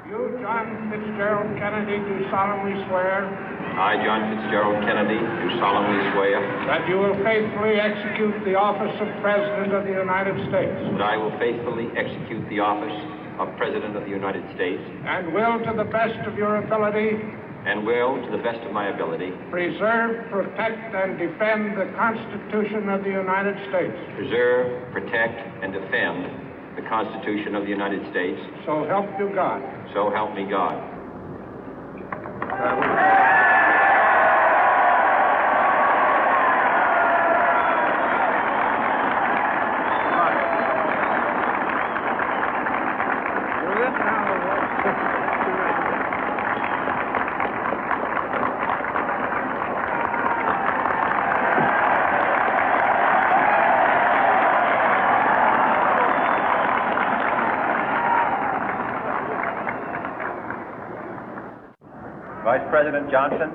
You, John Fitzgerald Kennedy, do solemnly swear I, John Fitzgerald Kennedy, do solemnly swear that you will faithfully execute the office of President of the United States that I will faithfully execute the office of President of the United States and will, to the best of your ability, and will, to the best of my ability, preserve, protect, and defend the Constitution of the United States. preserve, protect, and defend the Constitution of the United States. So help you God. So help me God. Vice President Johnson,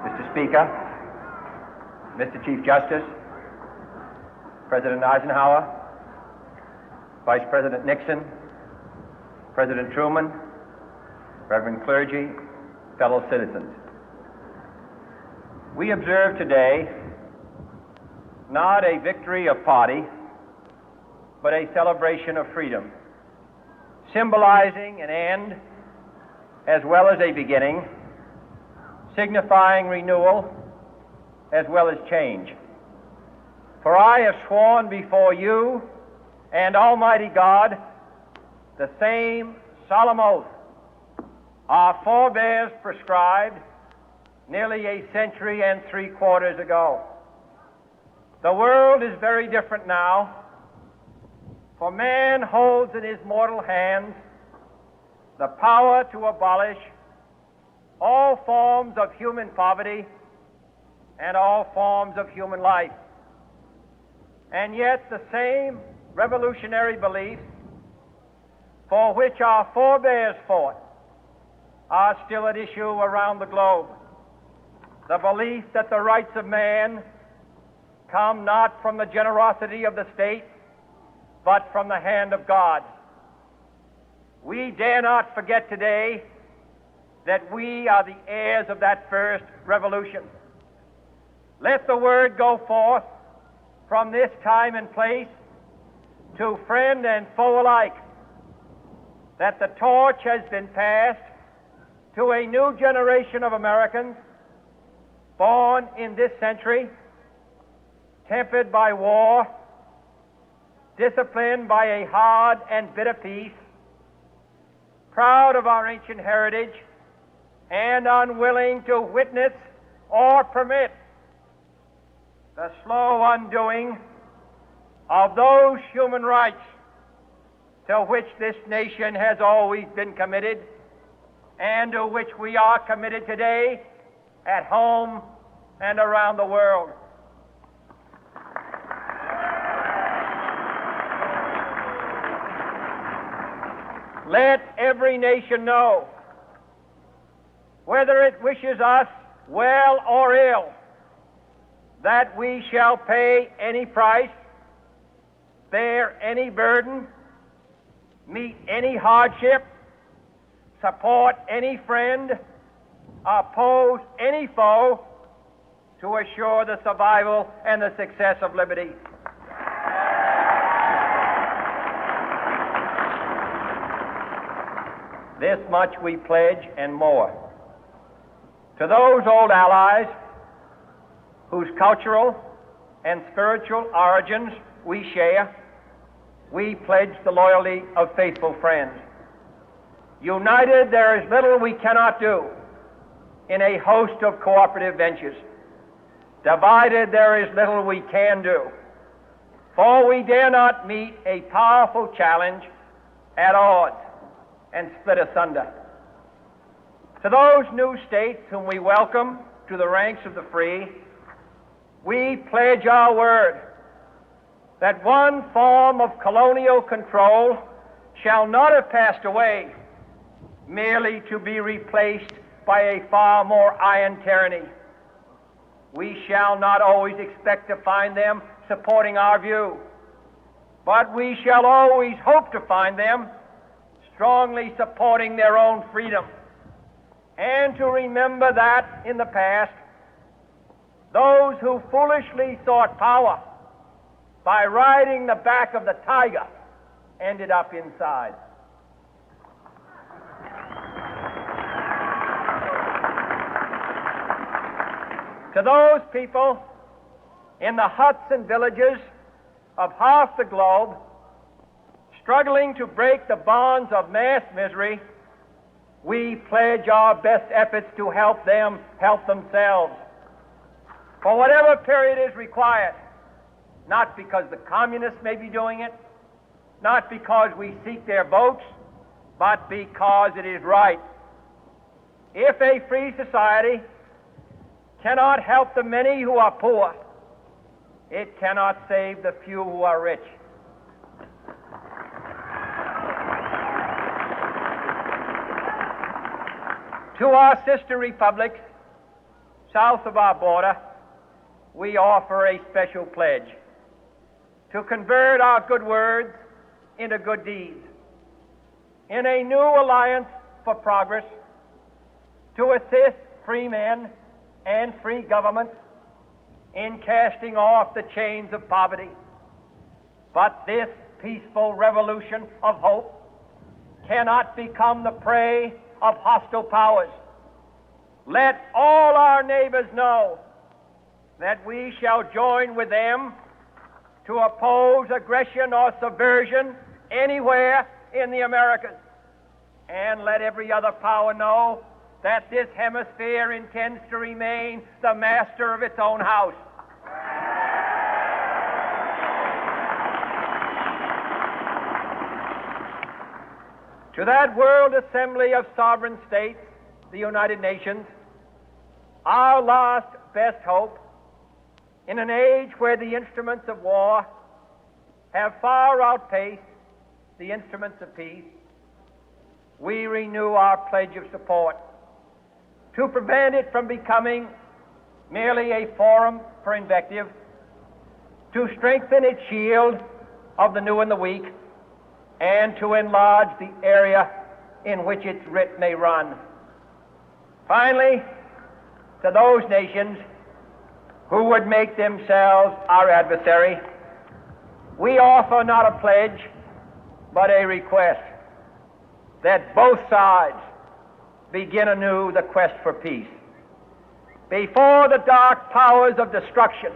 Mr. Speaker, Mr. Chief Justice, President Eisenhower, Vice President Nixon, President Truman, Reverend clergy, fellow citizens. We observe today not a victory of party, but a celebration of freedom, symbolizing an end as well as a beginning, signifying renewal as well as change. For I have sworn before you and Almighty God the same solemn oath our forebears prescribed nearly a century and 3/4 ago. The world is very different now, for man holds in his mortal hands the power to abolish all forms of human poverty and all forms of human life. And yet the same revolutionary beliefs for which our forebears fought are still at issue around the globe. The belief that the rights of man come not from the generosity of the state, but from the hand of God. We dare not forget today that we are the heirs of that first revolution. Let the word go forth from this time and place to friend and foe alike that the torch has been passed to a new generation of Americans born in this century, tempered by war, disciplined by a hard and bitter peace, proud of our ancient heritage, and unwilling to witness or permit the slow undoing of those human rights to which this nation has always been committed and to which we are committed today at home and around the world. Let every nation know, whether it wishes us well or ill, that we shall pay any price, bear any burden, meet any hardship, support any friend, oppose any foe to assure the survival and the success of liberty. This much we pledge and more. To those old allies whose cultural and spiritual origins we share, we pledge the loyalty of faithful friends. United, there is little we cannot do in a host of cooperative ventures. Divided, there is little we can do, for we dare not meet a powerful challenge at odds and split asunder. To those new states whom we welcome to the ranks of the free, we pledge our word that one form of colonial control shall not have passed away, merely to be replaced by a far more iron tyranny. We shall not always expect to find them supporting our view, but we shall always hope to find them strongly supporting their own freedom, and to remember that in the past, those who foolishly sought power by riding the back of the tiger ended up inside. To those people in the huts and villages of half the globe struggling to break the bonds of mass misery, we pledge our best efforts to help them help themselves for whatever period is required, not because the communists may be doing it, not because we seek their votes, but because it is right. If a free society cannot help the many who are poor, it cannot save the few who are rich. To our sister republics south of our border, we offer a special pledge to convert our good words into good deeds, in a new alliance for progress, to assist free men and free governments in casting off the chains of poverty. But this peaceful revolution of hope cannot become the prey of hostile powers. Let all our neighbors know that we shall join with them to oppose aggression or subversion anywhere in the Americas. And let every other power know that this hemisphere intends to remain the master of its own house. To that World Assembly of Sovereign States, the United Nations, our last best hope, in an age where the instruments of war have far outpaced the instruments of peace, we renew our pledge of support to prevent it from becoming merely a forum for invective, to strengthen its shield of the new and the weak, and to enlarge the area in which its writ may run. Finally, to those nations who would make themselves our adversary, we offer not a pledge, but a request that both sides begin anew the quest for peace. Before the dark powers of destruction,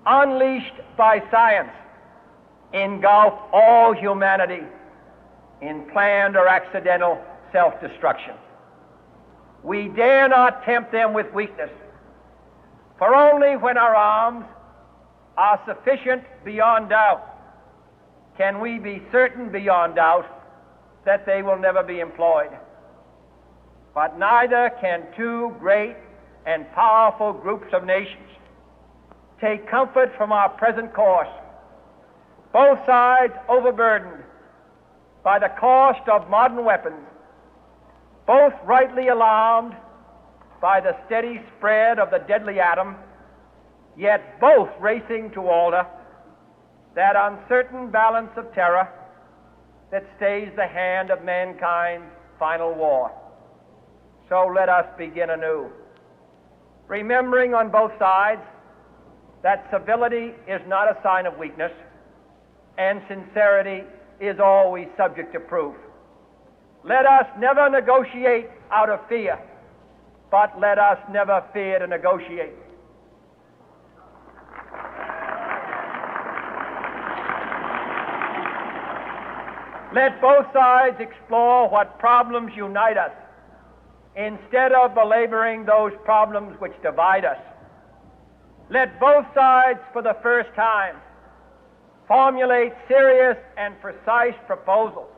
unleashed by science, engulf all humanity in planned or accidental self-destruction, we dare not tempt them with weakness, for only when our arms are sufficient beyond doubt can we be certain beyond doubt that they will never be employed. But neither can two great and powerful groups of nations take comfort from our present course, both sides overburdened by the cost of modern weapons, both rightly alarmed by the steady spread of the deadly atom, yet both racing to alter that uncertain balance of terror that stays the hand of mankind's final war. So let us begin anew, remembering on both sides that civility is not a sign of weakness, and sincerity is always subject to proof. Let us never negotiate out of fear, but let us never fear to negotiate. Let both sides explore what problems unite us, instead of belaboring those problems which divide us. Let both sides, for the first time, formulate serious and precise proposals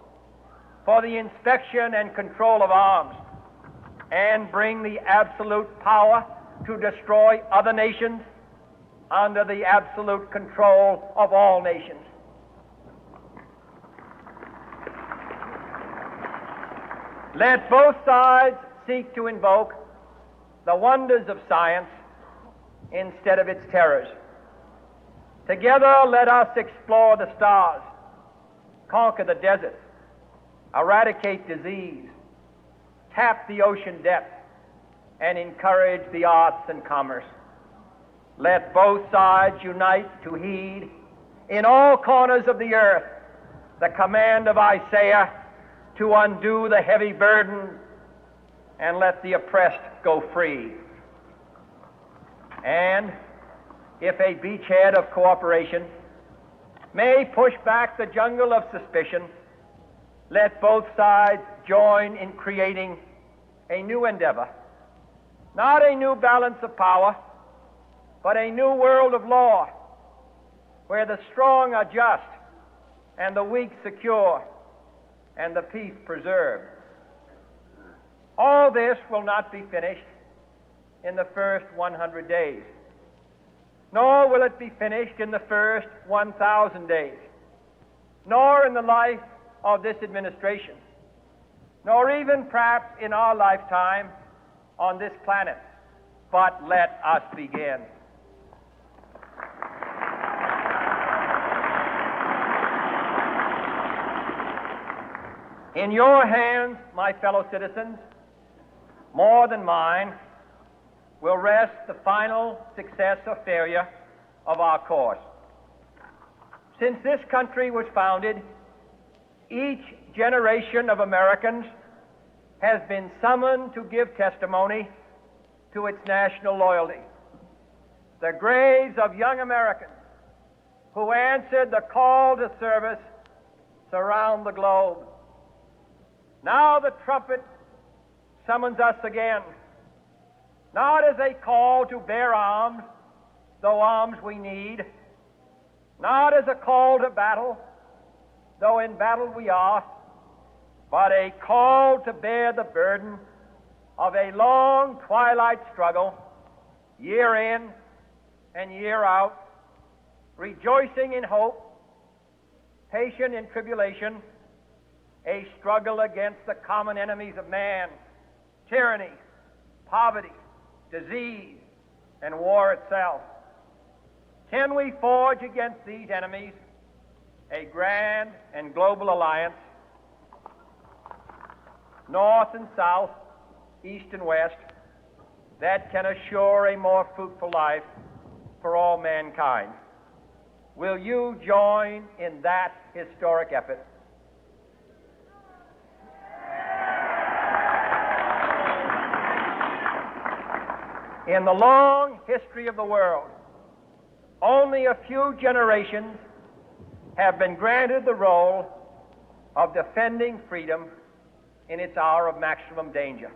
for the inspection and control of arms, and bring the absolute power to destroy other nations under the absolute control of all nations. Let both sides seek to invoke the wonders of science instead of its terrors. Together, let us explore the stars, conquer the deserts, eradicate disease, tap the ocean depth, and encourage the arts and commerce. Let both sides unite to heed in all corners of the earth the command of Isaiah to undo the heavy burden and let the oppressed go free. And if a beachhead of cooperation may push back the jungle of suspicion, let both sides join in creating a new endeavor, not a new balance of power, but a new world of law, where the strong are just and the weak secure and the peace preserved. All this will not be finished in the first 100 days, nor will it be finished in the first 1,000 days, nor in the life of this administration, nor even perhaps in our lifetime on this planet. But let us begin. In your hands, my fellow citizens, more than mine, will rest the final success or failure of our course. Since this country was founded, each generation of Americans has been summoned to give testimony to its national loyalty. The graves of young Americans who answered the call to service surround the globe. Now the trumpet summons us again, not as a call to bear arms, though arms we need, not as a call to battle, though in battle we are, but a call to bear the burden of a long twilight struggle, year in and year out, rejoicing in hope, patient in tribulation, a struggle against the common enemies of man, tyranny, poverty, disease, and war itself. Can we forge against these enemies a grand and global alliance, north and south, east and west, that can assure a more fruitful life for all mankind? Will you join in that historic effort? In the long history of the world, only a few generations have been granted the role of defending freedom in its hour of maximum danger.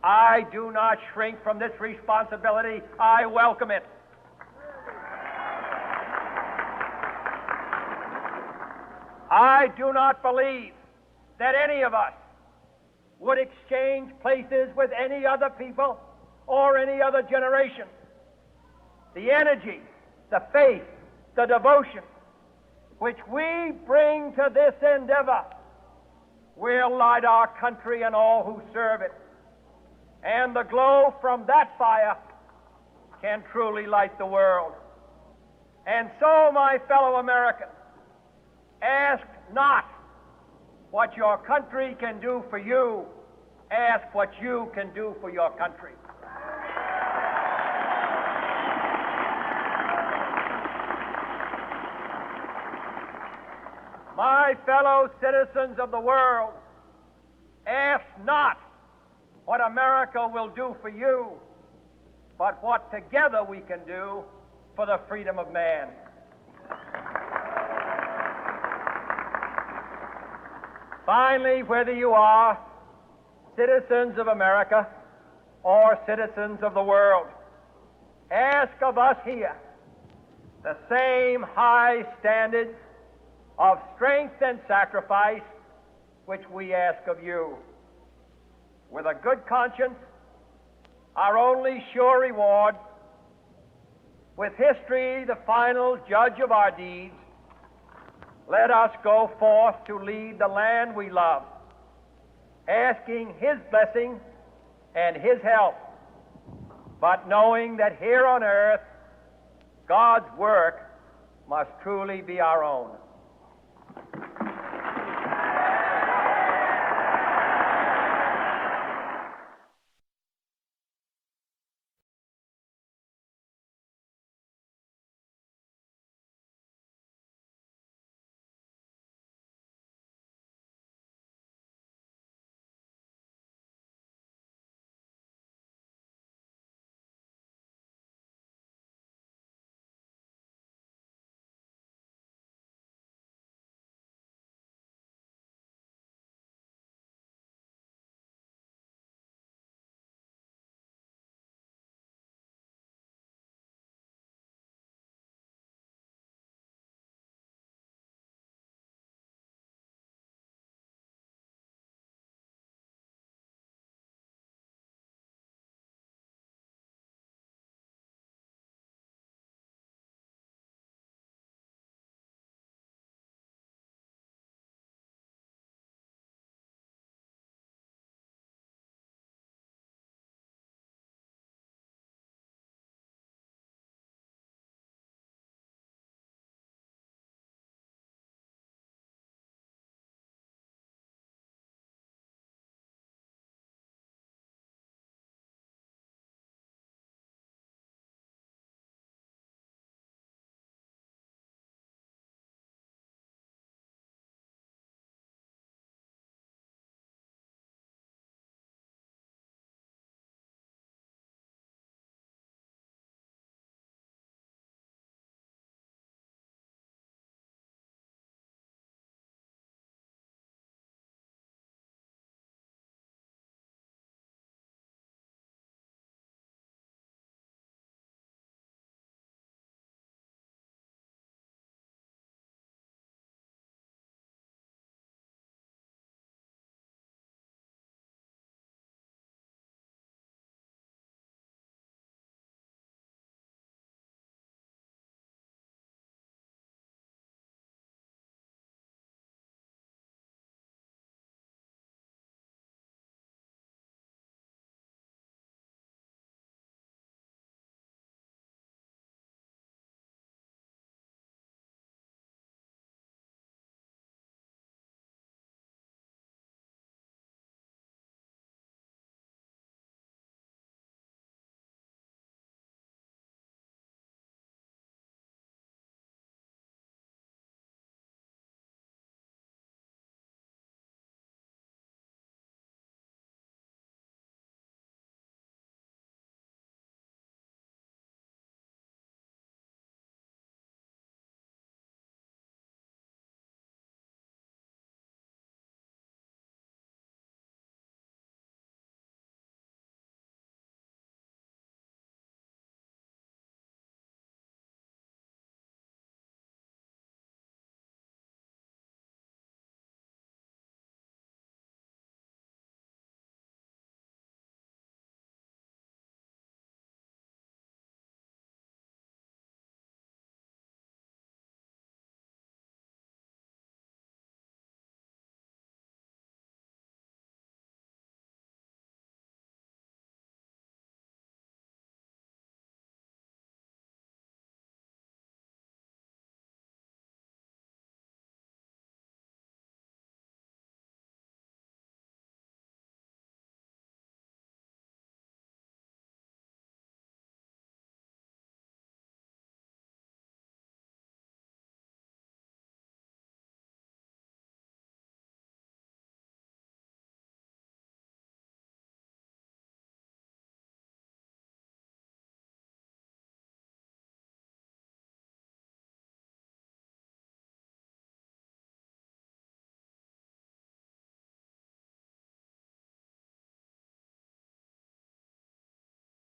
I do not shrink from this responsibility. I welcome it. I do not believe that any of us would exchange places with any other people or any other generation. The energy, the faith, the devotion which we bring to this endeavor will light our country and all who serve it. And the glow from that fire can truly light the world. And so, my fellow Americans, ask not what your country can do for you. Ask what you can do for your country. My fellow citizens of the world, ask not what America will do for you, but what together we can do for the freedom of man. Finally, whether you are citizens of America or citizens of the world, ask of us here the same high standards of strength and sacrifice which we ask of you. With a good conscience, our only sure reward, with history the final judge of our deeds, let us go forth to lead the land we love, asking His blessing and His help, but knowing that here on earth God's work must truly be our own.